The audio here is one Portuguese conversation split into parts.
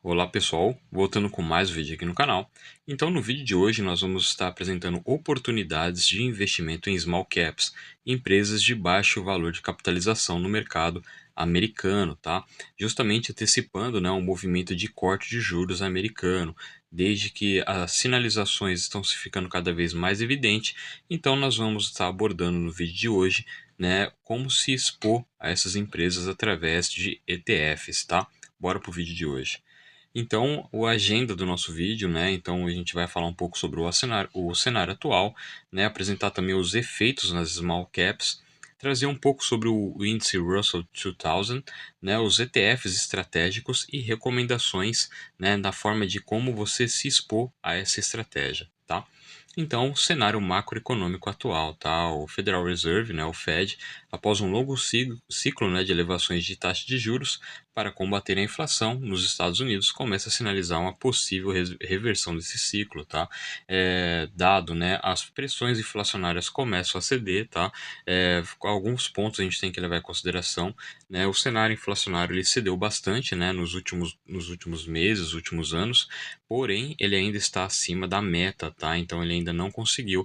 Olá pessoal, voltando com mais um vídeo aqui no canal. Então no vídeo de hoje nós vamos estar apresentando oportunidades de investimento em small caps, empresas de baixo valor de capitalização no mercado americano, tá? Justamente antecipando, né, um movimento de corte de juros americano, desde que as sinalizações estão se ficando cada vez mais evidentes. Então nós vamos estar abordando no vídeo de hoje, né, como se expor a essas empresas através de ETFs, tá? Bora pro vídeo de hoje. Então, a agenda do nosso vídeo, né? Então, a gente vai falar um pouco sobre o cenário atual, né? Apresentar também os efeitos nas small caps, trazer um pouco sobre o índice Russell 2000, né? Os ETFs estratégicos e recomendações, né? Da forma de como você se expor a essa estratégia, tá? Então, cenário macroeconômico atual, tá? O Federal Reserve, né? O Fed, após um longo ciclo, né? De elevações de taxa de juros para combater a inflação nos Estados Unidos, começa a sinalizar uma possível reversão desse ciclo, tá? Dado, né, as pressões inflacionárias começam a ceder, tá? Alguns pontos a gente tem que levar em consideração, né? O cenário inflacionário ele cedeu bastante, né, nos últimos meses, últimos anos, porém ele ainda está acima da meta, tá? Então ele ainda não conseguiu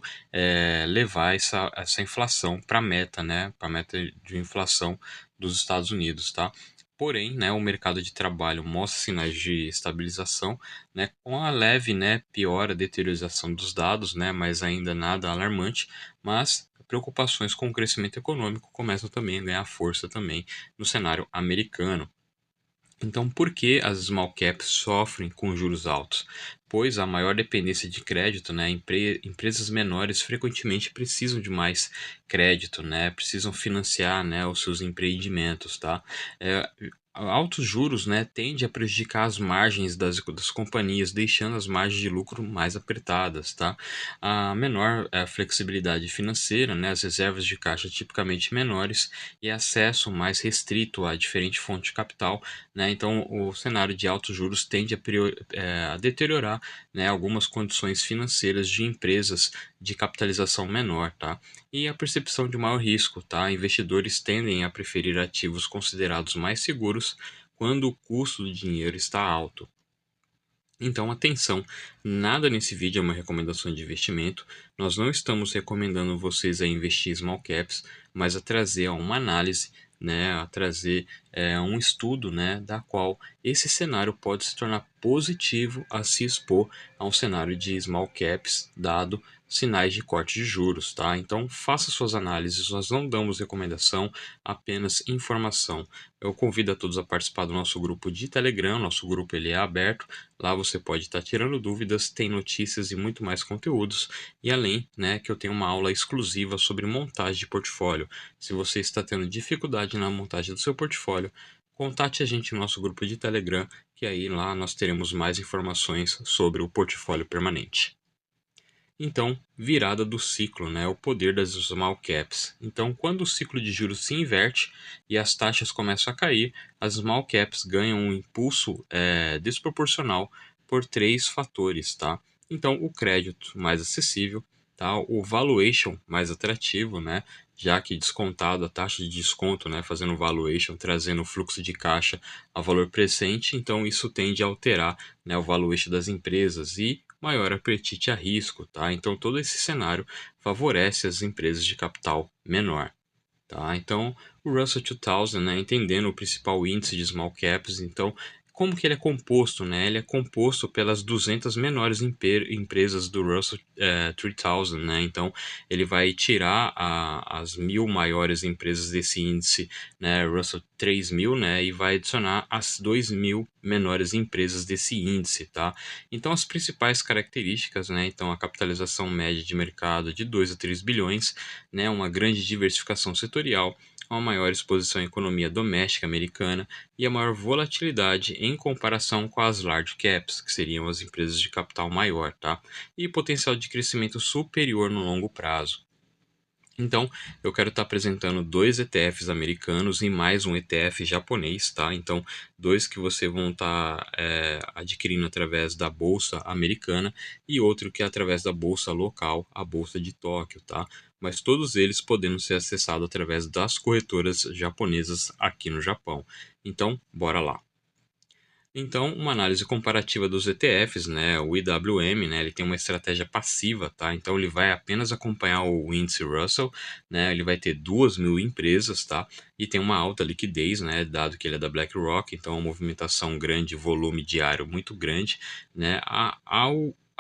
levar essa inflação para a meta, né? Para a meta de inflação dos Estados Unidos, tá? Porém, né, o mercado de trabalho mostra sinais de estabilização, né, com a leve, né, piora, deterioração dos dados, né, mas ainda nada alarmante, mas preocupações com o crescimento econômico começam também a ganhar força também no cenário americano. Então, por que as small caps sofrem com juros altos? Pois a maior dependência de crédito, né, empresas menores frequentemente precisam de mais crédito, né, precisam financiar, né, os seus empreendimentos, tá? É, Altos juros, né, tende a prejudicar as margens das companhias, deixando as margens de lucro mais apertadas, tá? A menor flexibilidade financeira, né, as reservas de caixa tipicamente menores e acesso mais restrito a diferente fonte de capital, né? Então, o cenário de altos juros tende a deteriorar, né, algumas condições financeiras de empresas de capitalização menor, tá? E a percepção de maior risco, tá? Investidores tendem a preferir ativos considerados mais seguros quando o custo do dinheiro está alto. Então, atenção, nada nesse vídeo é uma recomendação de investimento. Nós não estamos recomendando vocês a investir em small caps, mas a trazer uma análise, né, a trazer um estudo, né, da qual esse cenário pode se tornar positivo a se expor a um cenário de small caps, dado sinais de corte de juros, tá? Então, faça suas análises, nós não damos recomendação, apenas informação. Eu convido a todos a participar do nosso grupo de Telegram, nosso grupo ele é aberto. Lá você pode estar tirando dúvidas, tem notícias e muito mais conteúdos. E além, né, que eu tenho uma aula exclusiva sobre montagem de portfólio. Se você está tendo dificuldade na montagem do seu portfólio, contate a gente no nosso grupo de Telegram, que aí lá nós teremos mais informações sobre o portfólio permanente. Então, virada do ciclo, né? O poder das small caps. Então, quando o ciclo de juros se inverte e as taxas começam a cair, as small caps ganham um impulso desproporcional por três fatores, tá? Então, o crédito mais acessível, tá? O valuation mais atrativo, né? Já que descontado a taxa de desconto, né? Fazendo valuation, trazendo o fluxo de caixa a valor presente, então isso tende a alterar, né, o valuation das empresas e maior apetite a risco, tá? Então todo esse cenário favorece as empresas de capital menor, tá? Então o Russell 2000, né, entendendo o principal índice de small caps, então como que ele é composto, né? Ele é composto pelas 200 menores empresas do Russell 3000, né? Então ele vai tirar as 1.000 maiores empresas desse índice, né, Russell 3000, né, e vai adicionar as 2.000 menores empresas desse índice, tá? Então as principais características, né, então a capitalização média de mercado de 2 a 3 bilhões, né, uma grande diversificação setorial, uma maior exposição à economia doméstica americana e a maior volatilidade em comparação com as large caps, que seriam as empresas de capital maior, tá? E potencial de crescimento superior no longo prazo. Então, eu quero estar apresentando dois ETFs americanos e mais um ETF japonês, tá? Então, dois que você vão estar adquirindo através da bolsa americana e outro que é através da bolsa local, a bolsa de Tóquio, tá? Mas todos eles podendo ser acessados através das corretoras japonesas aqui no Japão. Então, bora lá. Então, uma análise comparativa dos ETFs, né, o IWM, né, ele tem uma estratégia passiva, tá? Então, ele vai apenas acompanhar o índice Russell, né? Ele vai ter 2.000 empresas, tá? E tem uma alta liquidez, né? Dado que ele é da BlackRock, então uma movimentação grande, volume diário muito grande, né?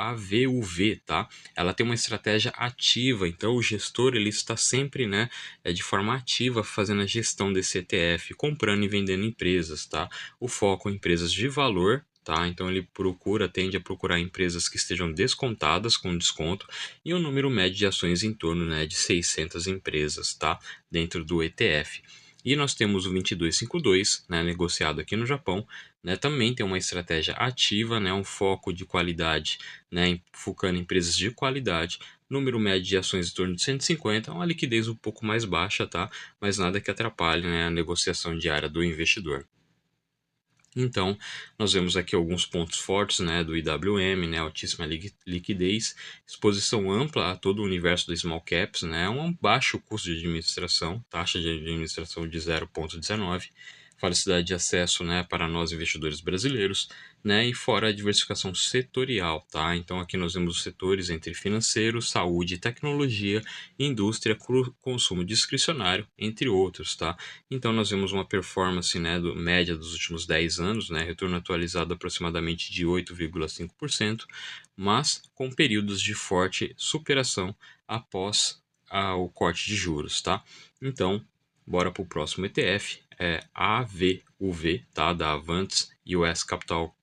A VUV, tá? Ela tem uma estratégia ativa, então o gestor ele está sempre, né, de forma ativa fazendo a gestão desse ETF, comprando e vendendo empresas, tá? O foco em empresas de valor, tá? Então ele tende a procurar empresas que estejam descontadas com desconto e um número médio de ações em torno, né, de 600 empresas, tá? Dentro do ETF. E nós temos o 2252, né, negociado aqui no Japão, né, também tem uma estratégia ativa, né, um foco de qualidade, né, focando em empresas de qualidade, número médio de ações em torno de 150, uma liquidez um pouco mais baixa, tá? Mas nada que atrapalhe, né, a negociação diária do investidor. Então, nós vemos aqui alguns pontos fortes, né, do IWM, né, altíssima liquidez, exposição ampla a todo o universo do small caps, né, um baixo custo de administração, taxa de administração de 0,19, facilidade de acesso, né, para nós investidores brasileiros, né, e fora a diversificação setorial, tá? Então aqui nós vemos os setores entre financeiro, saúde, tecnologia, indústria, consumo discricionário, entre outros, tá? Então nós vemos uma performance, né, média dos últimos 10 anos, né, retorno atualizado aproximadamente de 8,5%, mas com períodos de forte superação após o corte de juros, tá? Então, bora para o próximo ETF, é AVUV, tá, da Avantis US Capital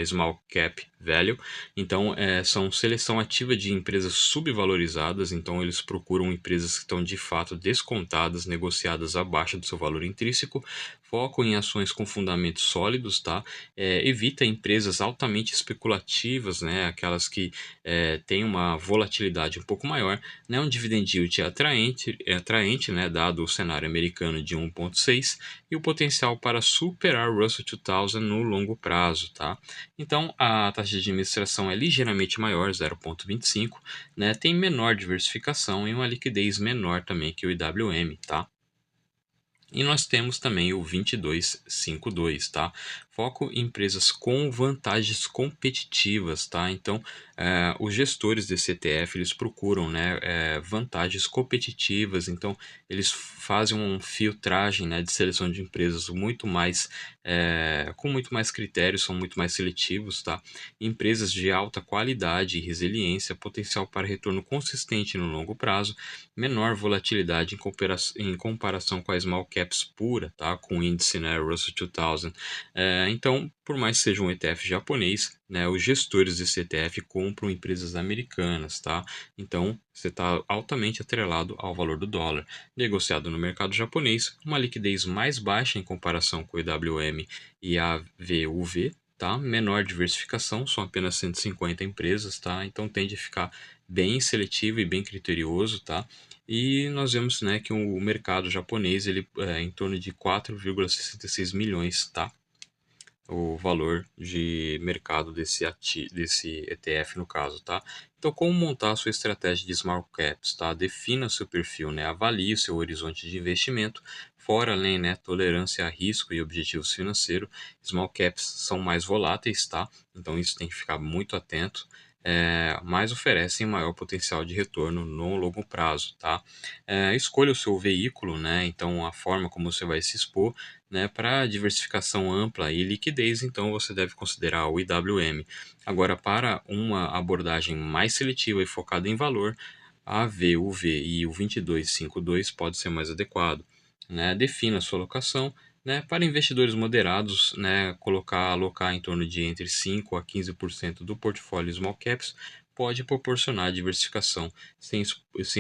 Small Cap Value. Então, são seleção ativa de empresas subvalorizadas, então eles procuram empresas que estão de fato descontadas, negociadas abaixo do seu valor intrínseco, focam em ações com fundamentos sólidos, tá? Evita empresas altamente especulativas, né? Aquelas que têm uma volatilidade um pouco maior, né? Um dividend yield atraente, né? Dado o cenário americano de 1,6 e o potencial para superar o Russell 2000 no longo prazo, tá? Então, a taxa de administração é ligeiramente maior, 0,25, né? Tem menor diversificação e uma liquidez menor também que o IWM, tá? E nós temos também o 2252, tá? Foco em empresas com vantagens competitivas, tá? Então, os gestores desse ETF, eles procuram, né, vantagens competitivas, então eles fazem uma filtragem, né, de seleção de empresas muito mais, com muito mais critérios, são muito mais seletivos, tá? Empresas de alta qualidade e resiliência, potencial para retorno consistente no longo prazo, menor volatilidade em comparação com a small caps pura, tá? Com o índice, né, Russell 2000. Então, por mais que seja um ETF japonês, né, os gestores desse ETF compram empresas americanas, tá? Então, você está altamente atrelado ao valor do dólar. Negociado no mercado japonês, uma liquidez mais baixa em comparação com o IWM e a VUV, tá? Menor diversificação, são apenas 150 empresas, tá? Então tende a ficar bem seletivo e bem criterioso, tá? E nós vemos, né, que o mercado japonês ele é em torno de 4,66 milhões, tá? O valor de mercado desse ETF no caso, tá? Então, como montar a sua estratégia de small caps, tá? Defina seu perfil, né? Avalie o seu horizonte de investimento, fora além, né, tolerância a risco e objetivos financeiros. Small caps são mais voláteis, tá? Então, isso tem que ficar muito atento. Mas oferecem maior potencial de retorno no longo prazo, tá? Escolha o seu veículo, né? Então, a forma como você vai se expor, né, para diversificação ampla e liquidez, então você deve considerar o IWM. Agora, para uma abordagem mais seletiva e focada em valor, a VUV e o 2252 pode ser mais adequado, né? Defina a sua alocação, né? Para investidores moderados, né, alocar em torno de entre 5 a 15% do portfólio small caps pode proporcionar diversificação sem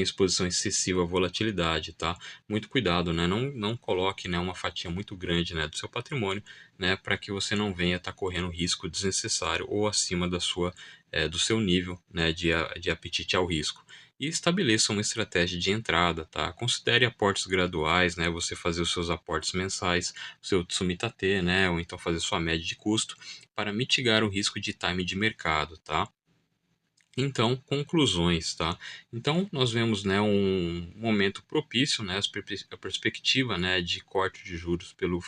exposição excessiva à volatilidade, tá? Muito cuidado, né? Não coloque, né, uma fatia muito grande, né, do seu patrimônio, né, para que você não venha estar correndo risco desnecessário ou acima do seu nível, né, de apetite ao risco. E estabeleça uma estratégia de entrada, tá? Considere aportes graduais, né? Você fazer os seus aportes mensais, o seu Tsumitate, né? Ou então fazer sua média de custo para mitigar o risco de time de mercado, tá? Então, conclusões, tá? Então, nós vemos, né, um momento propício, né, a perspectiva, né, de corte de juros pelo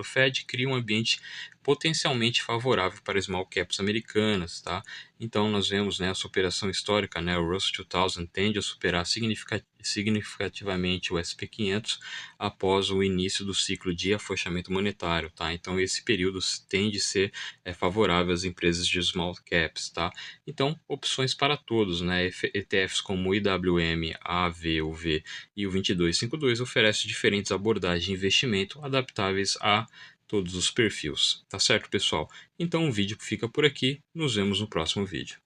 Fed cria um ambiente potencialmente favorável para small caps americanas, tá? Então nós vemos, né, a superação histórica, né, o Russell 2000 tende a superar significativamente o S&P 500 após o início do ciclo de afrouxamento monetário, tá? Então esse período tende a ser favorável às empresas de small caps, tá? Então opções para todos, né? ETFs como o IWM, a AVUV e o 2252 oferecem diferentes abordagens de investimento adaptáveis a todos os perfis, tá certo, pessoal? Então o vídeo fica por aqui, nos vemos no próximo vídeo.